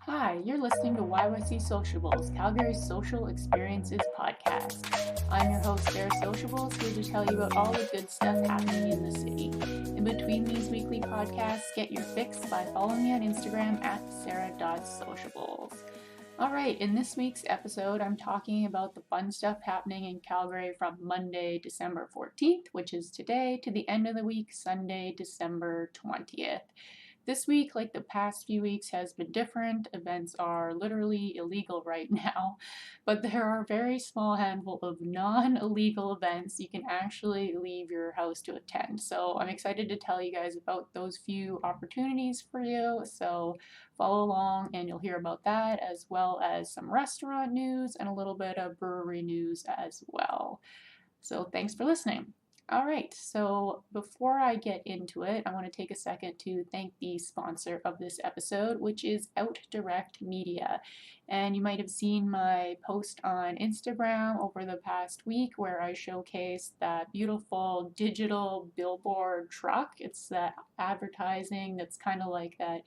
Hi, you're listening to YYC Sociables, Calgary's social experiences podcast. I'm your host, Sarah Sociables, here to tell you about all the good stuff happening in the city. In between these weekly podcasts, get your fix by following me on Instagram at sarah.sociables. Alright, in this week's episode, I'm talking about the fun stuff happening in Calgary from Monday, December 14th, which is today, to the end of the week, Sunday, December 20th. This week, like the past few weeks, has been different. Events are literally illegal right now, but there are a very small handful of non-illegal events you can actually leave your house to attend. So I'm excited to tell you guys about those few opportunities for you. So follow along and you'll hear about that, as well as some restaurant news and a little bit of brewery news as well. So thanks for listening. All right, so before I get into it, I want to take a second to thank the sponsor of this episode, which is Outdirect Media. And you might have seen my post on Instagram over the past week where I showcased that beautiful digital billboard truck. It's that advertising that's kind of like that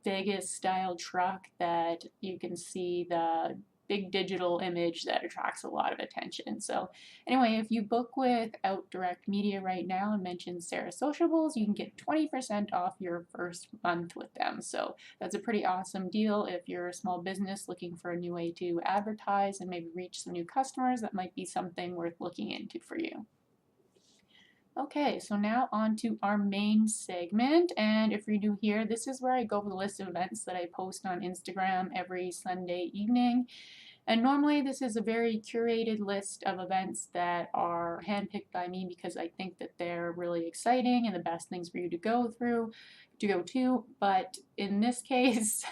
Vegas-style truck that you can see the big digital image that attracts a lot of attention. So anyway, if you book with Outdirect Media right now and mention Sarah Sociables, you can get 20% off your first month with them. So that's a pretty awesome deal if you're a small business looking for a new way to advertise and maybe reach some new customers. That might be something worth looking into for you. Okay, so now on to our main segment, and if you're new here, this is where I go over the list of events that I post on Instagram every Sunday evening. And normally this is a very curated list of events that are handpicked by me because I think that they're really exciting and the best things for you to go to. But in this case,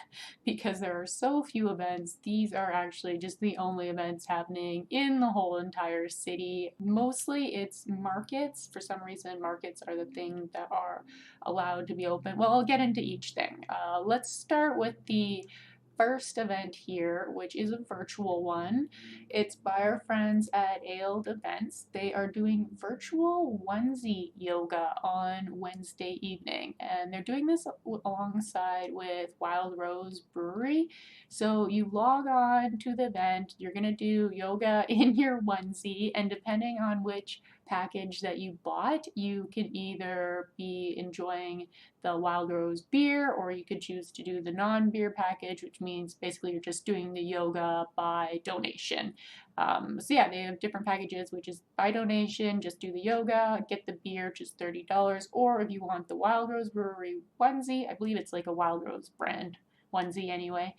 because there are so few events, these are actually just the only events happening in the whole entire city. Mostly it's markets. For some reason, markets are the thing that are allowed to be open. Well, I'll get into each thing. Let's start with the first event here, which is a virtual one. It's by our friends at eyeballz Events. They are doing virtual onesie yoga on Wednesday evening, and they're doing this alongside with Wild Rose Brewery. So you log on to the event, you're gonna do yoga in your onesie, and depending on which package that you bought, you can either be enjoying the Wild Rose beer, or you could choose to do the non-beer package, which means basically you're just doing the yoga by donation. So yeah, they have different packages, which is by donation, just do the yoga, get the beer, which is $30, or if you want the Wild Rose Brewery onesie, I believe it's like a Wild Rose brand onesie anyway,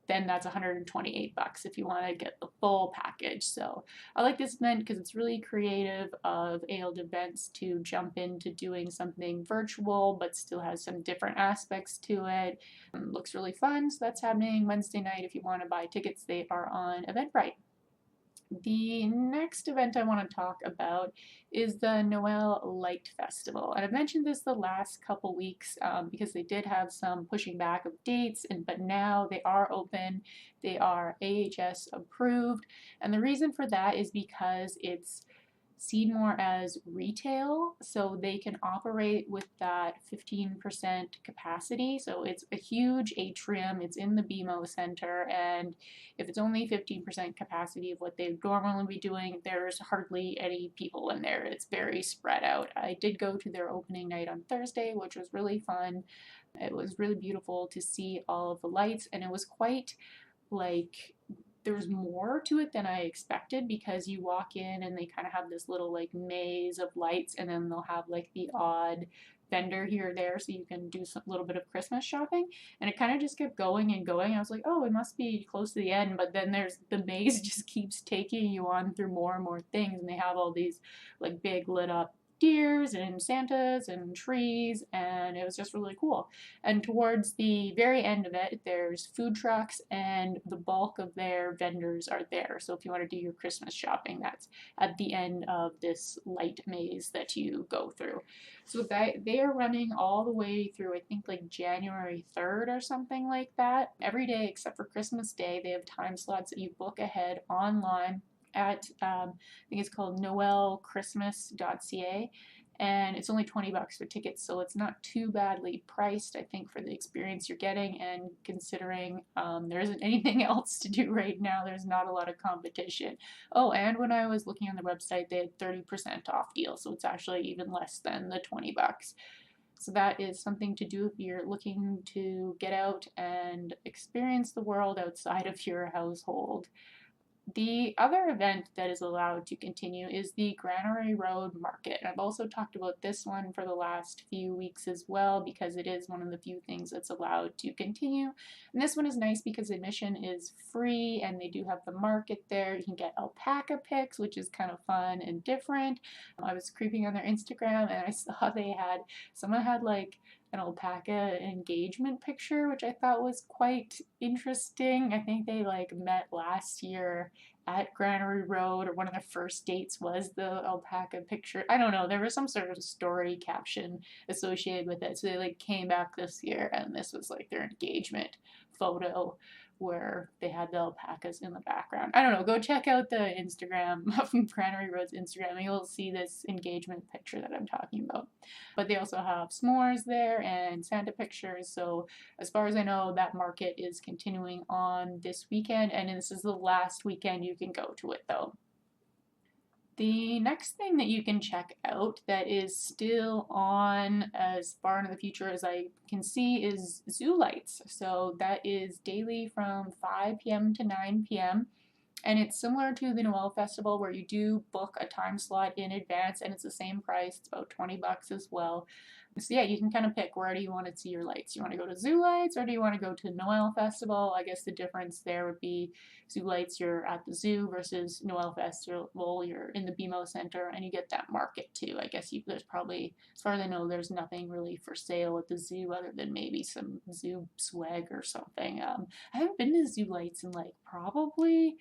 then that's $128 if you want to get the full package. So I like this event because it's really creative of eyeballz Events to jump into doing something virtual but still has some different aspects to it. Looks really fun. So that's happening Wednesday night. If you want to buy tickets, they are on Eventbrite. The next event I want to talk about is the Noel Light Festival. And I've mentioned this the last couple weeks because they did have some pushing back of dates, but now they are open. They are AHS approved. And the reason for that is because it's seen more as retail, so they can operate with that 15% capacity. So it's a huge atrium, it's in the BMO Center, and if it's only 15% capacity of what they'd normally be doing, there's hardly any people in there. It's very spread out. I did go to their opening night on Thursday, which was really fun. It was really beautiful to see all of the lights, and it was quite like there's more to it than I expected, because you walk in and they kind of have this little like maze of lights, and then they'll have like the odd vendor here or there so you can do some little bit of Christmas shopping, and it kind of just kept going and going. I was like, oh, it must be close to the end, but then there's the maze just keeps taking you on through more and more things, and they have all these like big lit up deers and Santas and trees, and it was just really cool. And towards the very end of it, there's food trucks, and the bulk of their vendors are there. So if you want to do your Christmas shopping, that's at the end of this light maze that you go through. So they are running all the way through, I think, like January 3rd or something like that. Every day except for Christmas Day, they have time slots that you book ahead online at, I think it's called noelchristmas.ca, and it's only $20 for tickets, so it's not too badly priced, I think, for the experience you're getting, and considering there isn't anything else to do right now, there's not a lot of competition. Oh, and when I was looking on the website, they had 30% off deal, so it's actually even less than the $20. So that is something to do if you're looking to get out and experience the world outside of your household. The other event that is allowed to continue is the Granary Road Market. And I've also talked about this one for the last few weeks as well, because it is one of the few things that's allowed to continue. And this one is nice because admission is free, and they do have the market there. You can get alpaca pics, which is kind of fun and different. I was creeping on their Instagram and I saw someone had like an alpaca engagement picture, which I thought was quite interesting. I think they like met last year at Granary Road, or one of the first dates was the alpaca picture. I don't know, there was some sort of story caption associated with it. So they like came back this year and this was like their engagement photo where they had the alpacas in the background. I don't know, go check out the Instagram, Granary Road's Instagram, and you'll see this engagement picture that I'm talking about. But they also have s'mores there and Santa pictures, so as far as I know, that market is continuing on this weekend, and this is the last weekend you can go to it though. The next thing that you can check out that is still on as far into the future as I can see is Zoo Lights. So that is daily from 5 p.m. to 9 p.m. And it's similar to the Noel Festival where you do book a time slot in advance and it's the same price. It's about $20 as well. So yeah, you can kind of pick where do you want to see your lights. You want to go to Zoo Lights or do you want to go to Noel Festival? I guess the difference there would be Zoo Lights, you're at the zoo, versus Noel Festival, you're in the BMO Center and you get that market too. I guess there's probably, as far as I know, there's nothing really for sale at the zoo other than maybe some zoo swag or something. I haven't been to Zoo Lights in like probably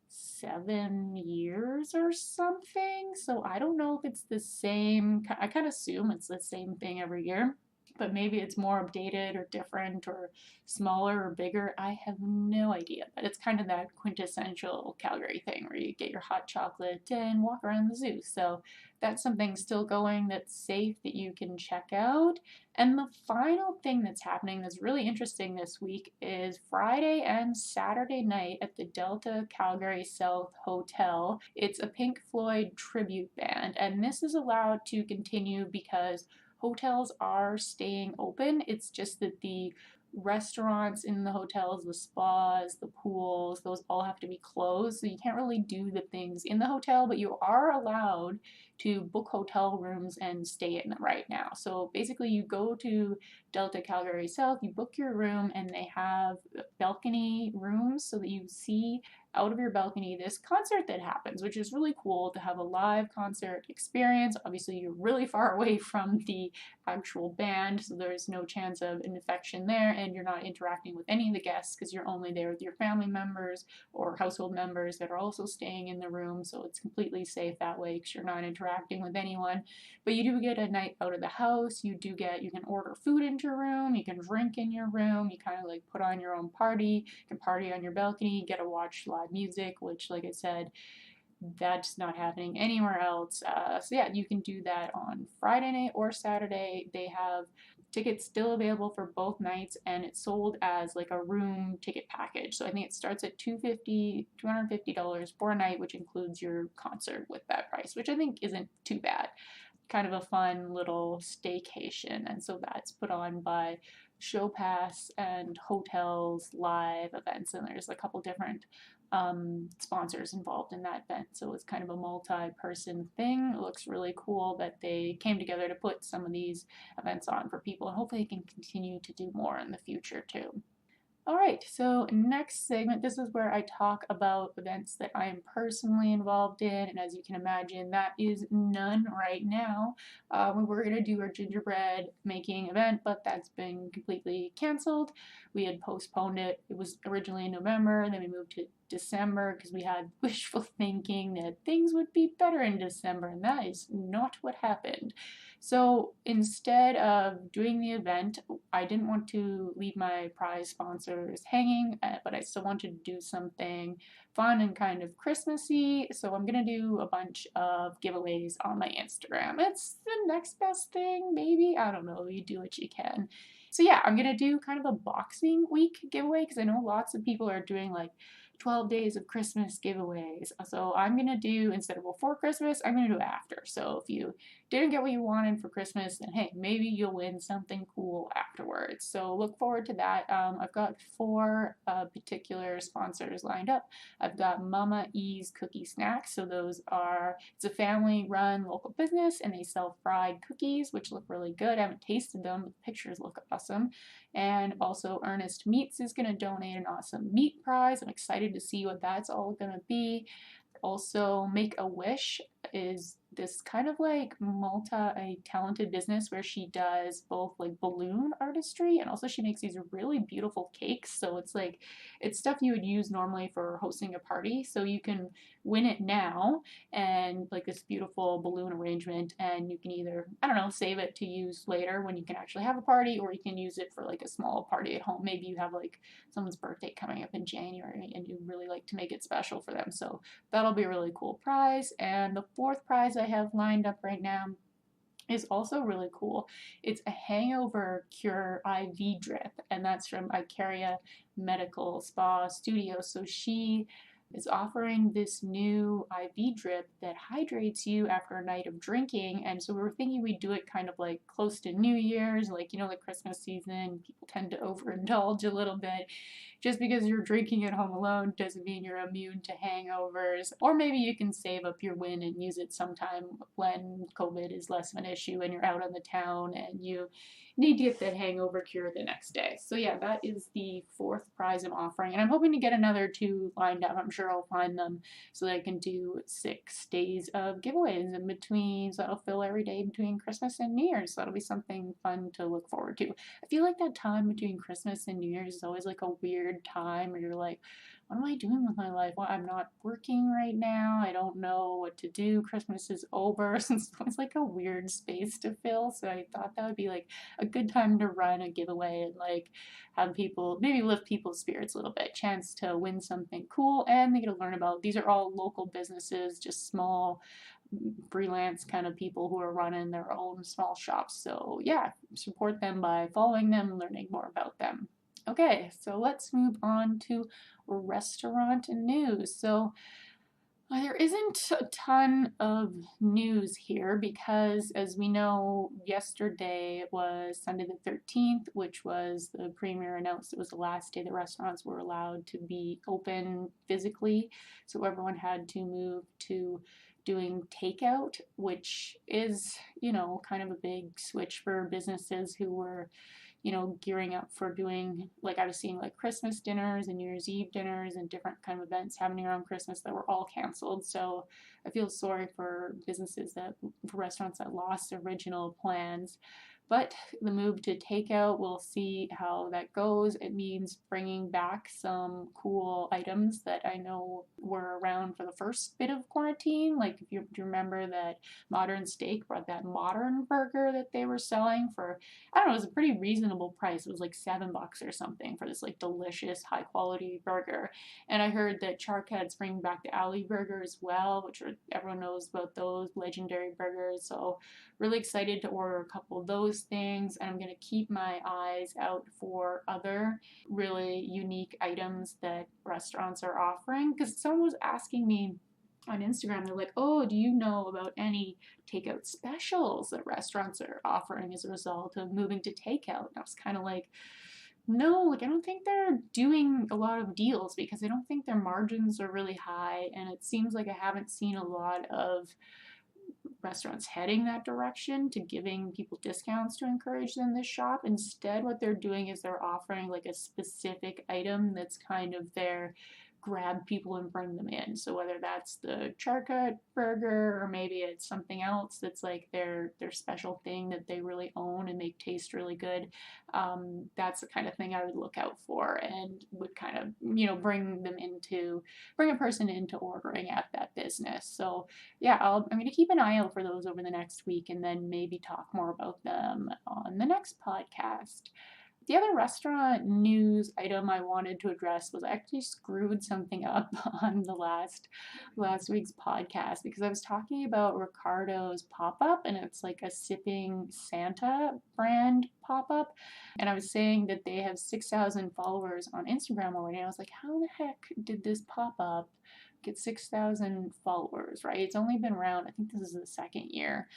7 years or something, so I don't know if it's the same. I kind of assume it's the same thing every year, but maybe it's more updated or different or smaller or bigger. I have no idea, but it's kind of that quintessential Calgary thing where you get your hot chocolate and walk around the zoo. So that's something still going that's safe that you can check out. And the final thing that's happening that's really interesting this week is Friday and Saturday night at the Delta Calgary South Hotel. It's a Pink Floyd tribute band, and this is allowed to continue because hotels are staying open. It's just that the restaurants in the hotels, the spas, the pools, those all have to be closed. So you can't really do the things in the hotel, but you are allowed to book hotel rooms and stay in them right now. So basically you go to Delta Calgary South, you book your room, and they have balcony rooms so that you see out of your balcony this concert that happens, which is really cool to have a live concert experience. Obviously you're really far away from the actual band, so there's no chance of infection there, and you're not interacting with any of the guests because you're only there with your family members or household members that are also staying in the room, so it's completely safe that way because you're not interacting with anyone. But you do get a night out of the house. You can order food into your room, you can drink in your room, you kind of like put on your own party, you can party on your balcony, get to watch live music, which, like I said, that's not happening anywhere else. So yeah, you can do that on Friday night or Saturday. They have tickets still available for both nights, and it's sold as like a room ticket package. So I think it starts at $250 for a night, which includes your concert with that price, which I think isn't too bad. Kind of a fun little staycation. And so that's put on by Show Pass and Hotels Live Events, and there's a couple different sponsors involved in that event, so it's kind of a multi-person thing. It looks really cool that they came together to put some of these events on for people, and hopefully they can continue to do more in the future too. Alright, so next segment, this is where I talk about events that I am personally involved in, and as you can imagine, that is none right now. We were going to do our gingerbread making event, but that's been completely canceled. We had postponed it. It was originally in November, and then we moved to December because we had wishful thinking that things would be better in December, and that is not what happened. So instead of doing the event, I didn't want to leave my prize sponsors hanging, but I still wanted to do something fun and kind of Christmassy. So I'm going to do a bunch of giveaways on my Instagram. It's the next best thing, maybe. I don't know. You do what you can. So yeah, I'm going to do kind of a Boxing Week giveaway because I know lots of people are doing like 12 days of Christmas giveaways. So I'm going to do, instead of before Christmas, I'm going to do after. So if you didn't get what you wanted for Christmas, then hey, maybe you'll win something cool afterwards. So look forward to that. I've got 4 particular sponsors lined up. I've got Mama E's Cookie Snacks. So those are, it's a family-run local business, and they sell fried cookies, which look really good. I haven't tasted them, but the pictures look awesome. And also Ernest Meats is going to donate an awesome meat prize. I'm excited to see what that's all going to be. Also, Make a Wish is this kind of like multi-talented business where she does both like balloon artistry, and also she makes these really beautiful cakes. So it's like, it's stuff you would use normally for hosting a party. So you can win it now, and like this beautiful balloon arrangement, and you can either, I don't know, save it to use later when you can actually have a party, or you can use it for like a small party at home. Maybe you have like someone's birthday coming up in January and you really like to make it special for them. So that'll be a really cool prize. And the 4th prize I have lined up right now is also really cool. It's a hangover cure IV drip, and that's from Icaria Medical Spa Studio. So she is offering this new IV drip that hydrates you after a night of drinking. And so we were thinking we'd do it kind of like close to New Year's, like, you know, the Christmas season, people tend to overindulge a little bit. Just because you're drinking at home alone doesn't mean you're immune to hangovers. Or maybe you can save up your win and use it sometime when COVID is less of an issue and you're out on the town and you need to get that hangover cure the next day. So yeah, that is the 4th prize I'm offering. And I'm hoping to get another 2 lined up. I'm sure I'll find them so that I can do 6 days of giveaways in between. So that'll fill every day between Christmas and New Year's. So that'll be something fun to look forward to. I feel like that time between Christmas and New Year's is always like a weird time where you're like, what am I doing with my life? Well, I'm not working right now. I don't know what to do. Christmas is over. So it's always like a weird space to fill. So I thought that would be like a good time to run a giveaway and like have people, maybe lift people's spirits a little bit. Chance to win something cool, and they get to learn about, these are all local businesses, just small freelance kind of people who are running their own small shops. So yeah, support them by following them and learning more about them. Okay, so let's move on to restaurant news. So there isn't a ton of news here because, as we know, yesterday was Sunday the 13th, which was the premier announced it was the last day the restaurants were allowed to be open physically. So everyone had to move to doing takeout, which is, you know, kind of a big switch for businesses who were, you know, gearing up for doing, like I was seeing like Christmas dinners and New Year's Eve dinners and different kind of events happening around Christmas that were all canceled. So I feel sorry for businesses for restaurants that lost original plans. But the move to takeout, we'll see how that goes. It means bringing back some cool items that I know were around for the first bit of quarantine. Like if you remember that Modern Steak brought that modern burger that they were selling for, I don't know, it was a pretty reasonable price. It was like $7 or something for this like delicious high quality burger. And I heard that Charcad's bringing back the Alley Burger as well, which everyone knows about those legendary burgers. So really excited to order a couple of those things, and I'm going to keep my eyes out for other really unique items that restaurants are offering, because someone was asking me on Instagram, they're like, oh, do you know about any takeout specials that restaurants are offering as a result of moving to takeout? And I was kind of like, no, like I don't think they're doing a lot of deals because I don't think their margins are really high, and it seems like I haven't seen a lot of restaurants heading that direction to giving people discounts to encourage them to shop. Instead, what they're doing is they're offering like a specific item that's kind of their grab people and bring them in. So whether that's the charcut burger or maybe it's something else that's like their special thing that they really own and make taste really good, that's the kind of thing I would look out for and would kind of bring a person into ordering at that business. So yeah, I'm going to keep an eye out for those over the next week and then maybe talk more about them on the next podcast. The other restaurant news item I wanted to address was I actually screwed something up on the last week's podcast because I was talking about Ricardo's pop-up, and it's like a sipping Santa brand pop-up, and I was saying that they have 6,000 followers on Instagram already. And I was like, how the heck did this pop-up get 6,000 followers, right? It's only been around, I think this is the second year.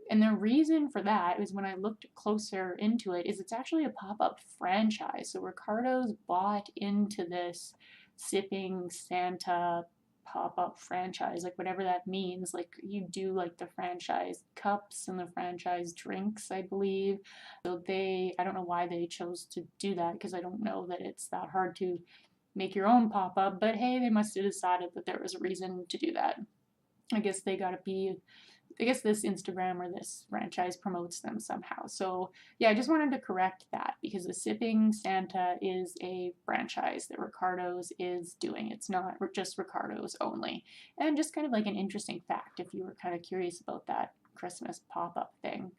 And the reason for that is when I looked closer into it, is it's actually a pop-up franchise. So Ricardo's bought into this sipping Santa pop-up franchise, like whatever that means. Like you do like the franchise cups and the franchise drinks, I believe. So I don't know why they chose to do that, because I don't know that it's that hard to make your own pop-up, but hey, they must have decided that there was a reason to do that. I guess this Instagram or this franchise promotes them somehow. So yeah, I just wanted to correct that because the Sipping Santa is a franchise that Ricardo's is doing. It's not just Ricardo's only. And just kind of like an interesting fact if you were kind of curious about that Christmas pop-up thing.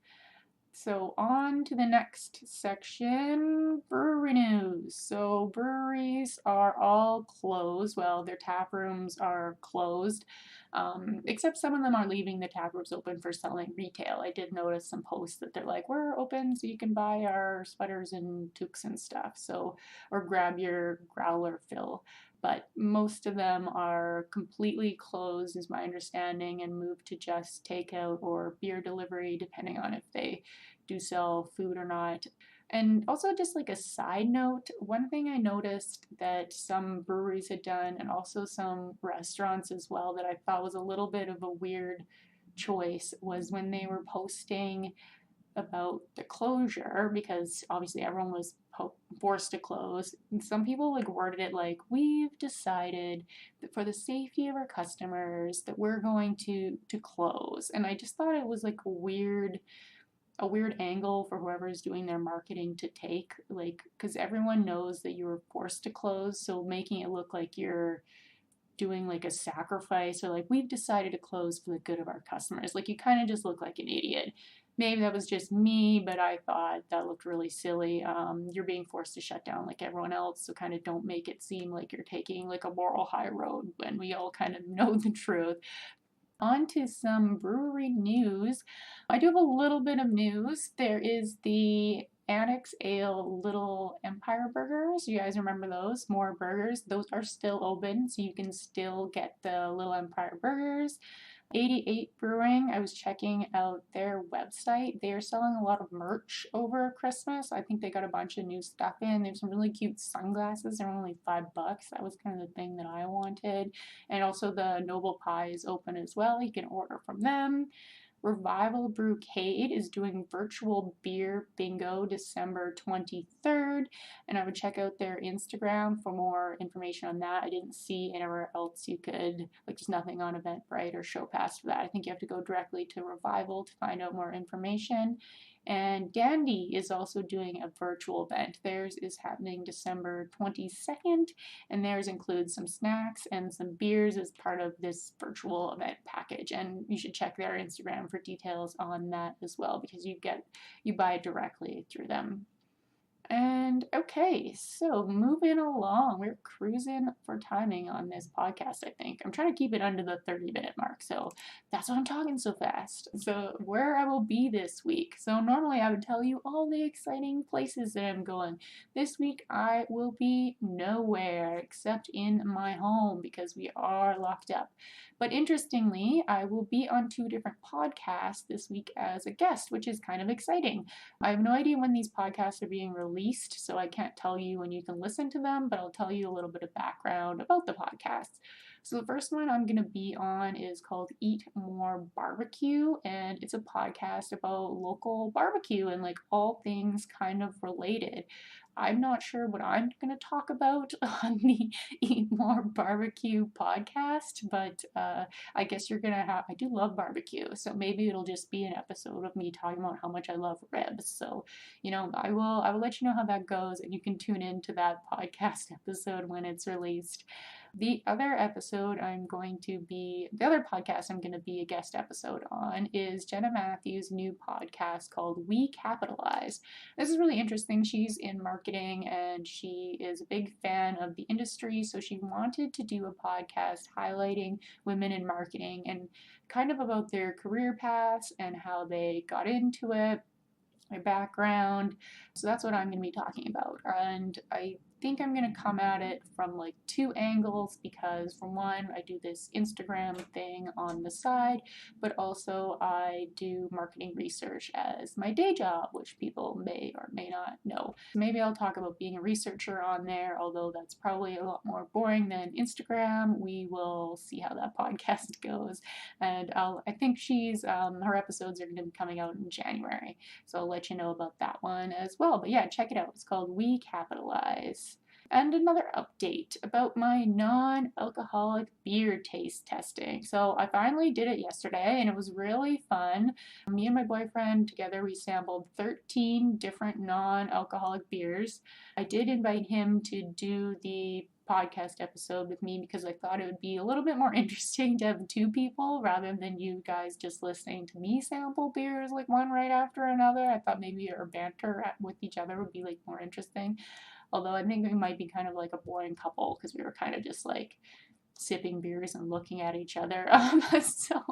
So on to the next section, brewery news. So breweries are all closed. Well, their tap rooms are closed, except some of them are leaving the tap rooms open for selling retail. I did notice some posts that they're like, we're open so you can buy our sweaters and toques and stuff. So, or grab your growler fill. But most of them are completely closed, is my understanding, and moved to just takeout or beer delivery, depending on if they do sell food or not. And also, just like a side note, one thing I noticed that some breweries had done, and also some restaurants as well, that I thought was a little bit of a weird choice, was when they were posting about the closure, because obviously everyone was forced to close. And some people like worded it like, we've decided that for the safety of our customers that we're going to close. And I just thought it was like a weird angle for whoever's doing their marketing to take, like, because everyone knows that you were forced to close, so making it look like you're doing like a sacrifice or like we've decided to close for the good of our customers, like you kind of just look like an idiot. Maybe that was just me, but I thought that looked really silly. You're being forced to shut down like everyone else, so kind of don't make it seem like you're taking like a moral high road when we all kind of know the truth. On to some brewery news. I do have a little bit of news. There is the Annex Ale Little Empire burgers. You guys remember those? More burgers. Those are still open, so you can still get the Little Empire burgers. 88 Brewing, I was checking out their website. They are selling a lot of merch over Christmas. I think they got a bunch of new stuff in. There's some really cute sunglasses. They're only $5. That was kind of the thing that I wanted. And also the Noble Pie is open as well. You can order from them. Revival Brewcade is doing virtual beer bingo December 23rd, and I would check out their Instagram for more information on that. I didn't see anywhere else you could, like, there's nothing on Eventbrite or ShowPass for that. I think you have to go directly to Revival to find out more information. And Dandy is also doing a virtual event. Theirs is happening December 22nd, and theirs includes some snacks and some beers as part of this virtual event package. And you should check their Instagram for details on that as well, because you buy directly through them. And okay, so moving along, we're cruising for timing on this podcast, I think. I'm trying to keep it under the 30-minute mark, so that's why I'm talking so fast. So where I will be this week. So normally I would tell you all the exciting places that I'm going. This week I will be nowhere except in my home because we are locked up. But interestingly, I will be on 2 different podcasts this week as a guest, which is kind of exciting. I have no idea when these podcasts are being released, so I can't tell you when you can listen to them, but I'll tell you a little bit of background about the podcasts. So the first one I'm going to be on is called Eat More Barbecue, and it's a podcast about local barbecue and like all things kind of related. I'm not sure what I'm going to talk about on the Eat More Barbecue podcast, but I guess you're going to have, I do love barbecue, so maybe it'll just be an episode of me talking about how much I love ribs. So, I will let you know how that goes, and you can tune into that podcast episode when it's released. The other podcast I'm going to be a guest episode on is Jenna Matthews' new podcast called We Capitalize. This is really interesting. She's in marketing and she is a big fan of the industry, so she wanted to do a podcast highlighting women in marketing and kind of about their career paths and how they got into it, their background. So that's what I'm going to be talking about. And I think I'm going to come at it from like two angles, because for one, I do this Instagram thing on the side, but also I do marketing research as my day job, which people may or may not know. Maybe I'll talk about being a researcher on there, although that's probably a lot more boring than Instagram. We will see how that podcast goes. And I think her episodes are going to be coming out in January, so I'll let you know about that one as well. But yeah, check it out. It's called We Capitalize. And another update about my non-alcoholic beer taste testing. So I finally did it yesterday and it was really fun. Me and my boyfriend together, we sampled 13 different non-alcoholic beers. I did invite him to do the podcast episode with me because I thought it would be a little bit more interesting to have two people rather than you guys just listening to me sample beers like one right after another. I thought maybe our banter with each other would be like more interesting. Although I think we might be kind of like a boring couple because we were kind of just like sipping beers and looking at each other. So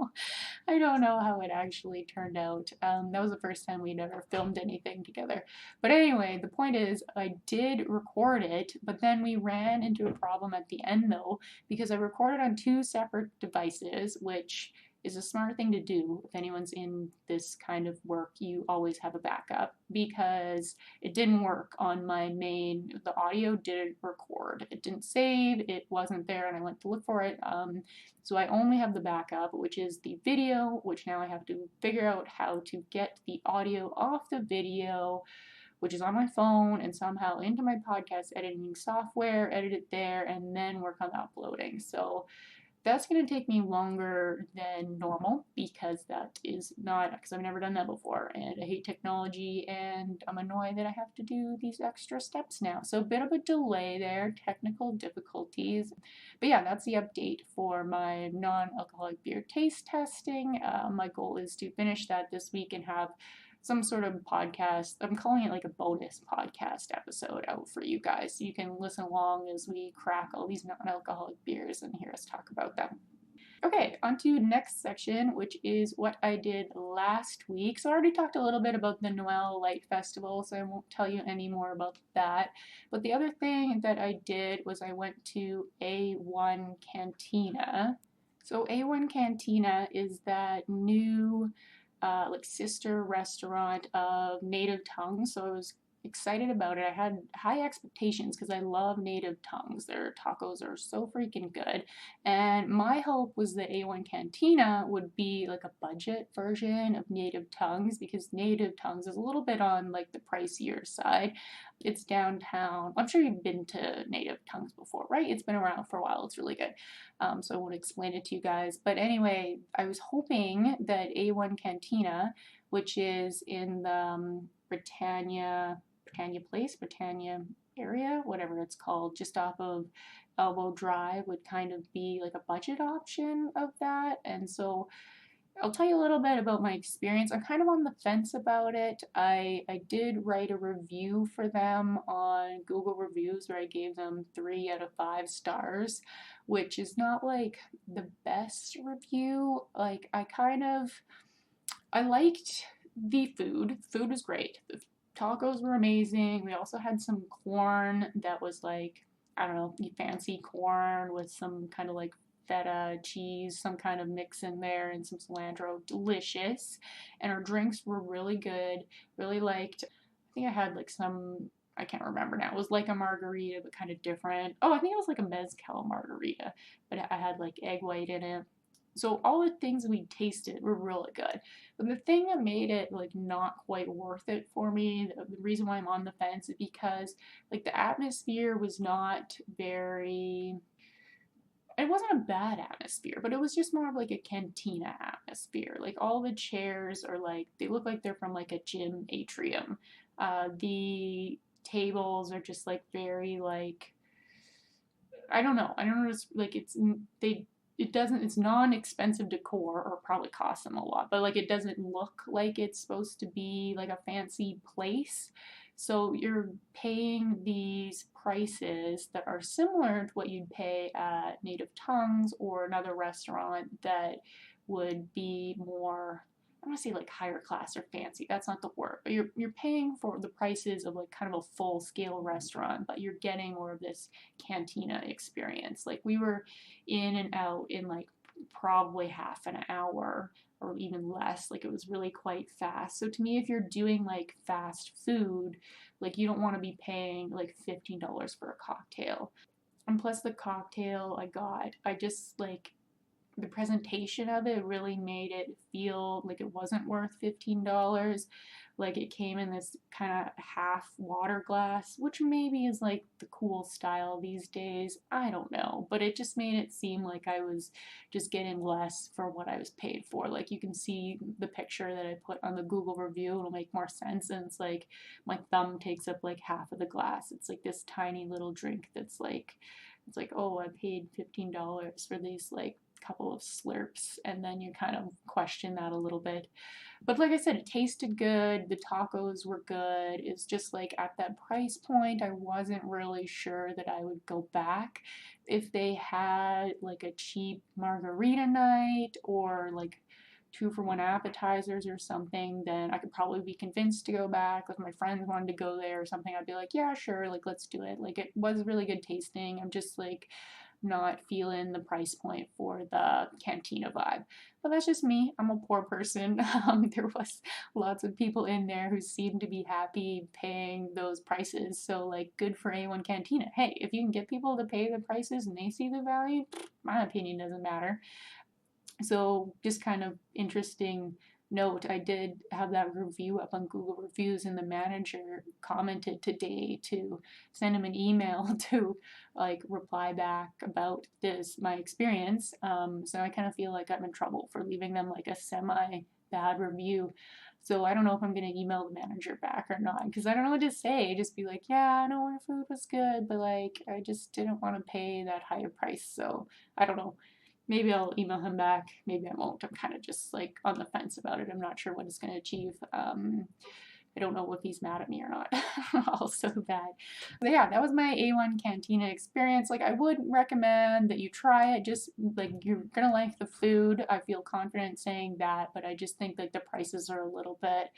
I don't know how it actually turned out. That was the first time we'd ever filmed anything together. But anyway, the point is I did record it, but then we ran into a problem at the end though, because I recorded on two separate devices, which is a smart thing to do. If anyone's in this kind of work, you always have a backup, because it didn't work on my main, the audio didn't record. It didn't save, it wasn't there, and I went to look for it. So I only have the backup, which is the video, which now I have to figure out how to get the audio off the video, which is on my phone, and somehow into my podcast editing software, edit it there, and then work on uploading. So that's going to take me longer than normal because I've never done that before, and I hate technology, and I'm annoyed that I have to do these extra steps now. So a bit of a delay there, technical difficulties. But yeah, that's the update for my non-alcoholic beer taste testing. My goal is to finish that this week and have some sort of podcast. I'm calling it like a bonus podcast episode out for you guys, so you can listen along as we crack all these non-alcoholic beers and hear us talk about them. Okay, on to next section, which is what I did last week. So I already talked a little bit about the Noel Light Festival, so I won't tell you any more about that. But the other thing that I did was I went to A1 Cantina. So A1 Cantina is that new sister restaurant of Native Tongues, so I was excited about it. I had high expectations because I love Native Tongues. Their tacos are so freaking good, and my hope was that A1 Cantina would be like a budget version of Native Tongues, because Native Tongues is a little bit on like the pricier side. It's downtown. I'm sure you've been to Native Tongues before, right? It's been around for a while. It's really good. So I won't explain it to you guys. But anyway, I was hoping that A1 Cantina, which is in the Britannia area, whatever it's called, just off of Elbow Drive, would kind of be like a budget option of that. And so I'll tell you a little bit about my experience. I'm kind of on the fence about it. I did write a review for them on Google Reviews where I gave them 3 out of 5 stars, which is not like the best review. Like I liked the food. The food was great. The tacos were amazing. We also had some corn that was like, I don't know, fancy corn with some kind of like feta cheese, some kind of mix in there, and some cilantro. Delicious. And our drinks were really good. Really liked, I think I had like some, I can't remember now. It was like a margarita, but kind of different. Oh, I think it was like a mezcal margarita, but I had like egg white in it. So all the things we tasted were really good. But the thing that made it like not quite worth it for me, the reason why I'm on the fence is because like the atmosphere was not very, it wasn't a bad atmosphere, but it was just more of like a cantina atmosphere. Like all the chairs are like, they look like they're from like a gym atrium. The tables are just like very like, I don't know. It's like it doesn't, it's non-expensive decor, or probably costs them a lot, but like it doesn't look like it's supposed to be like a fancy place. So you're paying these prices that are similar to what you'd pay at Native Tongues or another restaurant that would be more, I want to say like higher class or fancy. That's not the word, but you're paying for the prices of like kind of a full scale restaurant, but you're getting more of this cantina experience. Like we were in and out in like probably half an hour or even less. Like it was really quite fast. So to me, if you're doing like fast food, like you don't want to be paying like $15 for a cocktail. And plus the cocktail I just like the presentation of it really made it feel like it wasn't worth $15. Like it came in this kind of half water glass, which maybe is like the cool style these days. I don't know, but it just made it seem like I was just getting less for what I was paid for. Like you can see the picture that I put on the Google review, it'll make more sense. And it's like my thumb takes up like half of the glass. It's like this tiny little drink that's like, it's like, oh, I paid $15 for these like couple of slurps, and then you kind of question that a little bit. But like I said, it tasted good, the tacos were good. It's just like at that price point, I wasn't really sure that I would go back. If they had like a cheap margarita night or like 2-for-1 appetizers or something, then I could probably be convinced to go back. If my friends wanted to go there or something, I'd be like, yeah, sure, like let's do it. Like it was really good tasting. I'm just like not feeling the price point for the cantina vibe. But that's just me. I'm a poor person. There was lots of people in there who seemed to be happy paying those prices. So like good for A1 Cantina. Hey, if you can get people to pay the prices and they see the value, my opinion doesn't matter. So just kind of interesting note, I did have that review up on Google Reviews, and the manager commented today to send him an email to like reply back about this, my experience. So I kind of feel like I'm in trouble for leaving them like a semi bad review. So I don't know if I'm going to email the manager back or not, because I don't know what to say. Just be like, yeah, I know your food was good, but like I just didn't want to pay that higher price. So I don't know. Maybe I'll email him back. Maybe I won't. I'm kind of just like on the fence about it. I'm not sure what it's going to achieve. I don't know if he's mad at me or not. Also that. But yeah, that was my A1 Cantina experience. Like I would recommend that you try it. Just like you're going to like the food. I feel confident saying that, but I just think like the prices are a little bit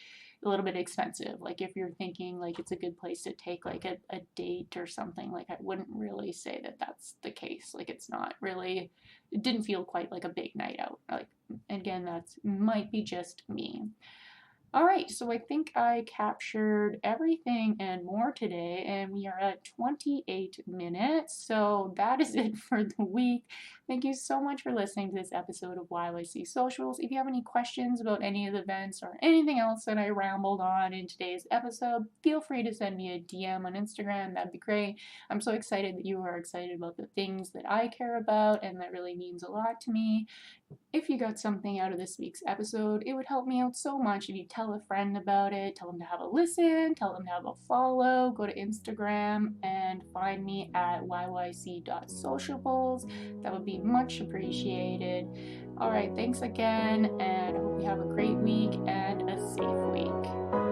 expensive. Like if you're thinking like it's a good place to take like a date or something, like I wouldn't really say that that's the case. Like it's not really, it didn't feel quite like a big night out. Like again, that's might be just me. All right, so I think I captured everything and more today, and we are at 28 minutes. So that is it for the week. Thank you so much for listening to this episode of YYC Socials. If you have any questions about any of the events or anything else that I rambled on in today's episode, feel free to send me a DM on Instagram. That'd be great. I'm so excited that you are excited about the things that I care about, and that really means a lot to me. If you got something out of this week's episode, it would help me out so much if you tell a friend about it, tell them to have a listen, tell them to have a follow, go to Instagram and find me at yyc.sociables. That would be much appreciated. All right, thanks again, and I hope you have a great week and a safe week.